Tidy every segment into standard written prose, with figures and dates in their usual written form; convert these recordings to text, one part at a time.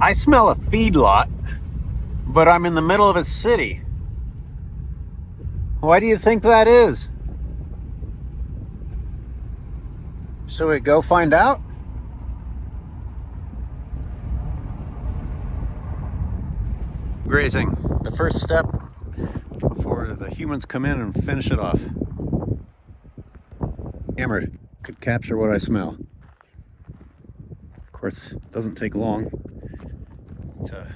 I smell a feedlot, but I'm in the middle of a city. Why do you think that is? Shall we go find out? Grazing, the first step before the humans come in and finish it off. Camera could capture what I smell. Of course, it doesn't take long to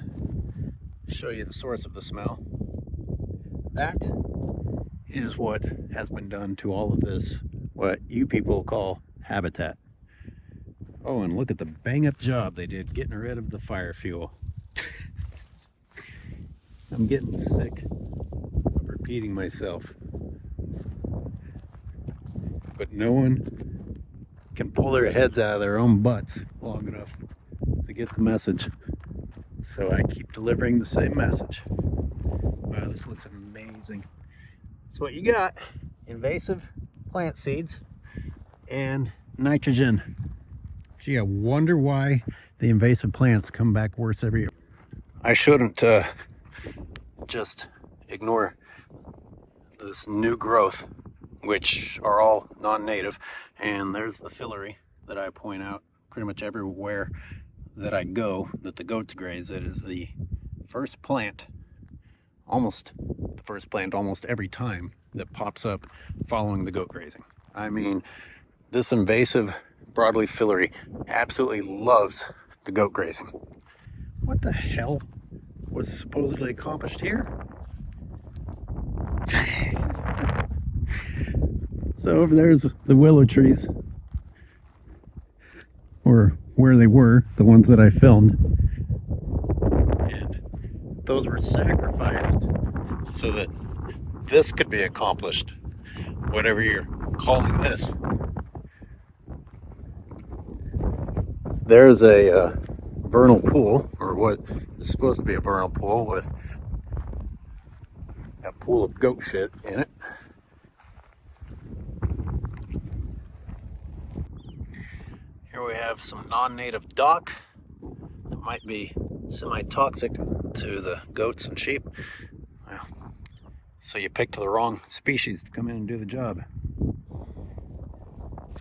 show you the source of the smell. That is what has been done to all of this, what you people call habitat. Oh, and look at the bang-up job they did getting rid of the fire fuel. I'm getting sick of repeating myself. But no one can pull their heads out of their own butts long enough to get the message. So I keep delivering the same message. Wow, this looks amazing. That's what you got. Invasive plant seeds and nitrogen. Gee, I wonder why the invasive plants come back worse every year. I shouldn't just ignore this new growth, which are all non-native. And there's the fillery that I point out pretty much everywhere that I go, that the goats graze. It is the first plant, almost the first plant almost every time that pops up following the goat grazing. I mean, this invasive broadleaf fillery absolutely loves the goat grazing. What the hell was supposedly accomplished here? So over there's the willow trees, or where they were, the ones that I filmed, and those were sacrificed so that this could be accomplished, whatever you're calling this. There's a vernal pool, or what is supposed to be a vernal pool, with a pool of goat shit in it. Here we have some non-native dock that might be semi-toxic to the goats and sheep. Well, so you picked the wrong species to come in and do the job.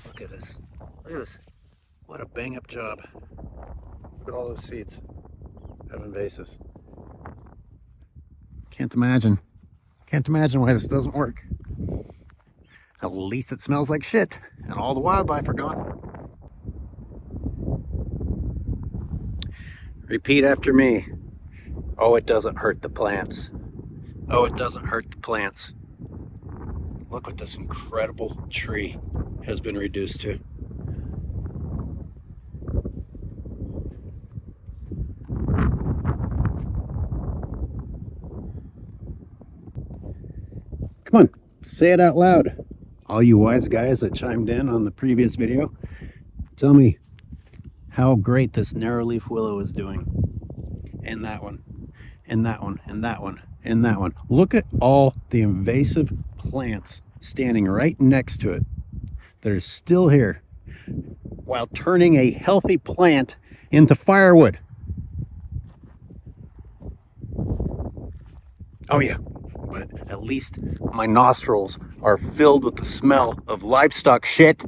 Look at this. Look at this. What a bang-up job. Look at all those seeds of invasives. Can't imagine why this doesn't work. At least it smells like shit, and all the wildlife are gone. Repeat after me. Oh, it doesn't hurt the plants. Oh, it doesn't hurt the plants. Look what this incredible tree has been reduced to. Come on, say it out loud. All you wise guys that chimed in on the previous video, tell me how great this narrowleaf willow is doing. And that one, and that one, and that one, and that one. Look at all the invasive plants standing right next to it that are still here, while turning a healthy plant into firewood. Oh yeah, but at least my nostrils are filled with the smell of livestock shit.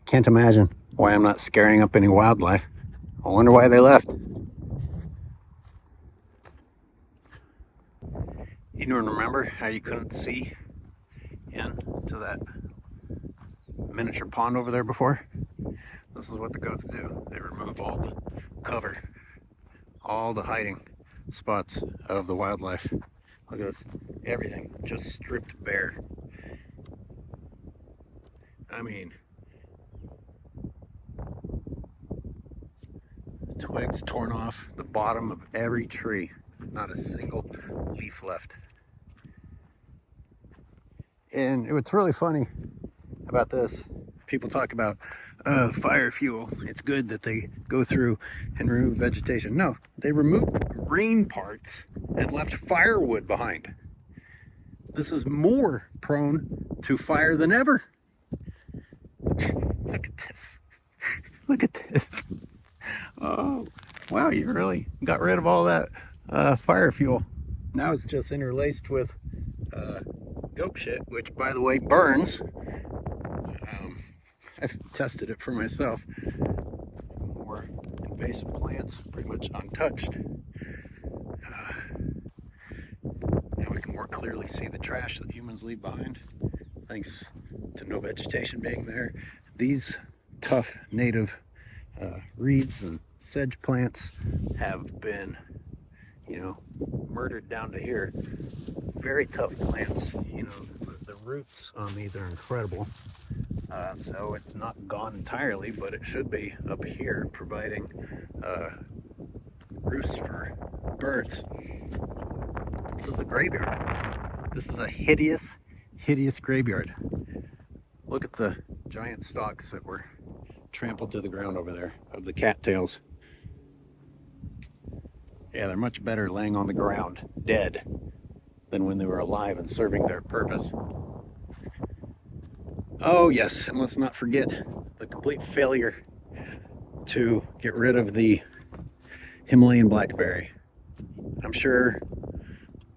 Can't imagine why I'm not scaring up any wildlife. I wonder why they left. You don't remember how you couldn't see into that miniature pond over there before? This is what the goats do. They remove all the cover, all the hiding spots of the wildlife. Look at this, everything just stripped bare. I mean, twigs torn off the bottom of every tree, not a single leaf left. And what's really funny about this, people talk about fire fuel. It's good that they go through and remove vegetation. No, they removed the green parts and left firewood behind. this is more prone to fire than ever. Look at this. Look at this. Oh, wow, you really got rid of all that fire fuel. Now it's just interlaced with goat shit, which, by the way, burns. I've tested it for myself. More invasive plants, pretty much untouched. Now we can more clearly see the trash that humans leave behind, thanks to no vegetation being there. These tough native reeds and sedge plants have been, you know, murdered down to here. Very tough plants. You know, the roots on these are incredible. So it's not gone entirely, but it should be up here, providing roosts for birds. This is a graveyard. This is a hideous, hideous graveyard. Look at the giant stalks that were trampled to the ground over there of the cattails. Yeah, they're much better laying on the ground, dead, than when they were alive and serving their purpose. Oh yes, and let's not forget the complete failure to get rid of the Himalayan blackberry. I'm sure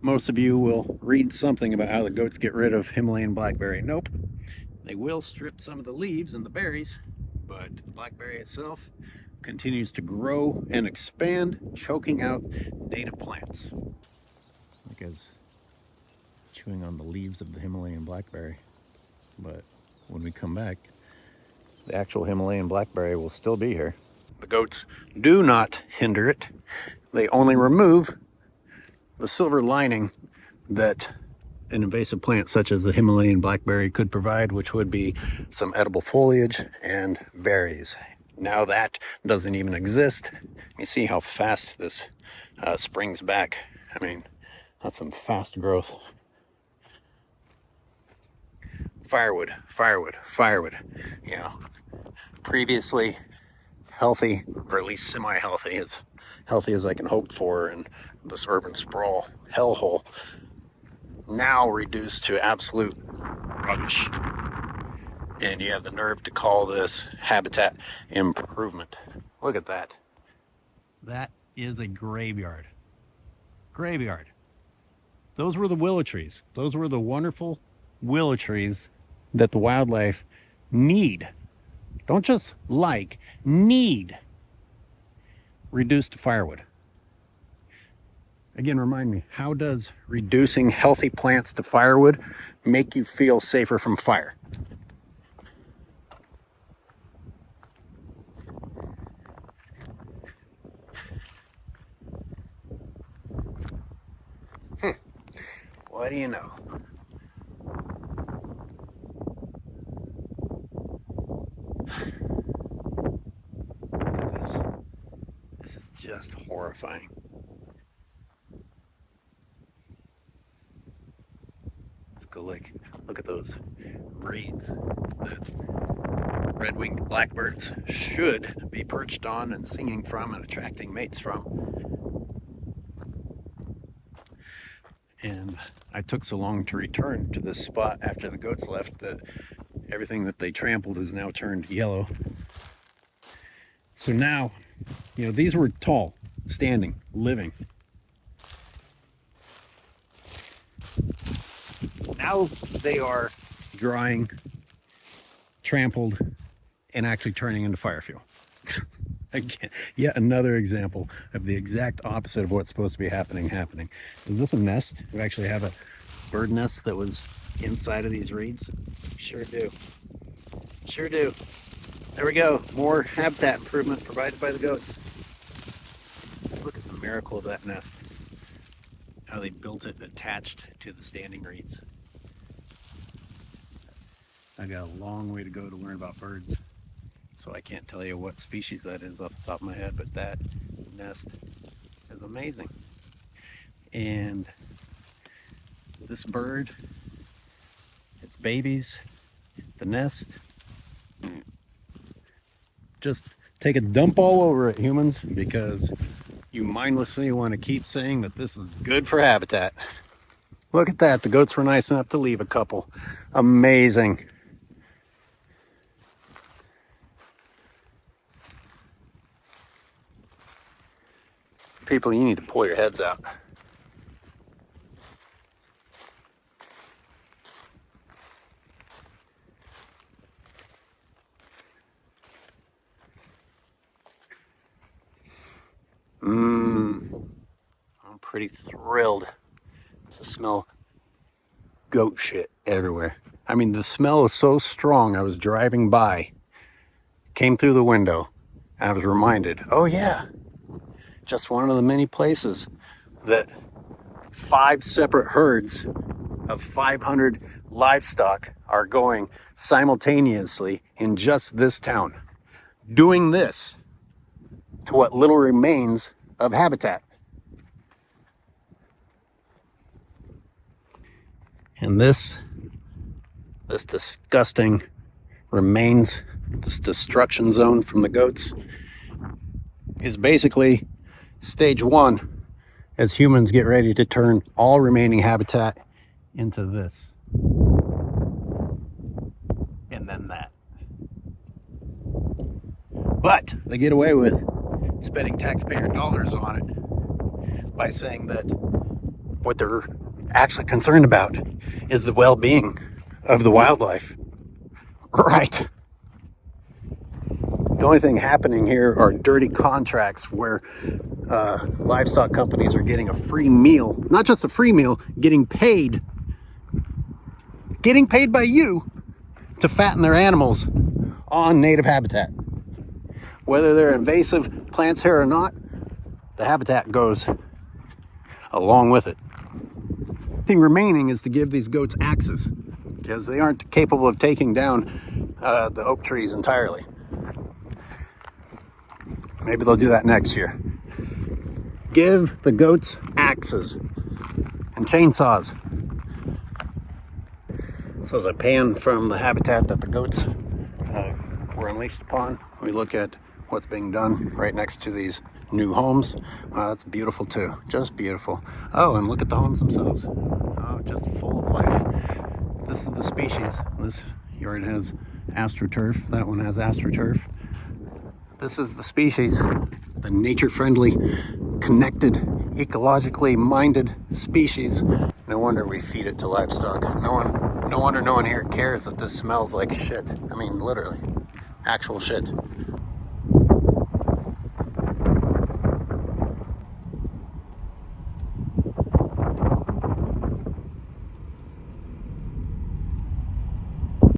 most of you will read something about how the goats get rid of Himalayan blackberry. Nope. They will strip some of the leaves and the berries, but the blackberry itself continues to grow and expand, choking out native plants. Like it's chewing on the leaves of the Himalayan blackberry. But when we come back, the actual Himalayan blackberry will still be here. The goats do not hinder it. They only remove the silver lining that an invasive plant such as the Himalayan blackberry could provide, which would be some edible foliage and berries. Now that doesn't even exist. You see how fast this springs back. I mean, that's some fast growth. Firewood, firewood, firewood. You know, previously healthy, or at least semi-healthy, as healthy as I can hope for in this urban sprawl hellhole, now reduced to absolute rubbish. And you have the nerve to call this habitat improvement. Look at that. That is a graveyard. Graveyard. Those were the willow trees. Those were the wonderful willow trees that the wildlife need. Don't just like, need. Reduced to firewood. Again, remind me, how does reducing healthy plants to firewood make you feel safer from fire? What do you know? Look at this. This is just horrifying. Let's go look at those reeds that red-winged blackbirds should be perched on and singing from and attracting mates from. And I took so long to return to this spot after the goats left that everything that they trampled is now turned yellow. So now, you know, these were tall, standing, living. Now they are drying, trampled, and actually turning into fire fuel. Again, yet another example of the exact opposite of what's supposed to be happening. Is this a nest? We actually have a bird nest that was inside of these reeds. Sure do. Sure do. There we go. More habitat improvement provided by the goats. Look at the miracle of that nest. How they built it attached to the standing reeds. I got a long way to go to learn about birds, so I can't tell you what species that is off the top of my head, but that nest is amazing. And this bird, its babies, the nest, just take a dump all over it, humans, because you mindlessly want to keep saying that this is good for habitat. Look at that. The goats were nice enough to leave a couple. Amazing. People, you need to pull your heads out. I'm pretty thrilled to smell goat shit everywhere. I mean, the smell is so strong. I was driving by, came through the window, and I was reminded, oh yeah, just one of the many places that 5 separate herds of 500 livestock are going simultaneously in just this town, doing this to what little remains of habitat. And this disgusting remains, this destruction zone from the goats, is basically stage 1 as humans get ready to turn all remaining habitat into this. And then that. But they get away with spending taxpayer dollars on it by saying that what they're actually concerned about is the well-being of the wildlife. Right. The only thing happening here are dirty contracts where livestock companies are getting a free meal, not just a free meal, getting paid by you to fatten their animals on native habitat. Whether they're invasive plants here or not, the habitat goes along with it. The thing remaining is to give these goats axes, because they aren't capable of taking down the oak trees entirely. Maybe they'll do that next year. Give the goats axes and chainsaws. So as I pan from the habitat that the goats were unleashed upon, we look at what's being done right next to these new homes. Wow, that's beautiful too, just beautiful. Oh, and look at the homes themselves. Oh, just full of life. This is the species. This yard has astroturf, that one has astroturf. This is the species, the nature-friendly, connected, ecologically minded species. No wonder we feed it to livestock. No wonder no one here cares that this smells like shit. I mean, literally, actual shit.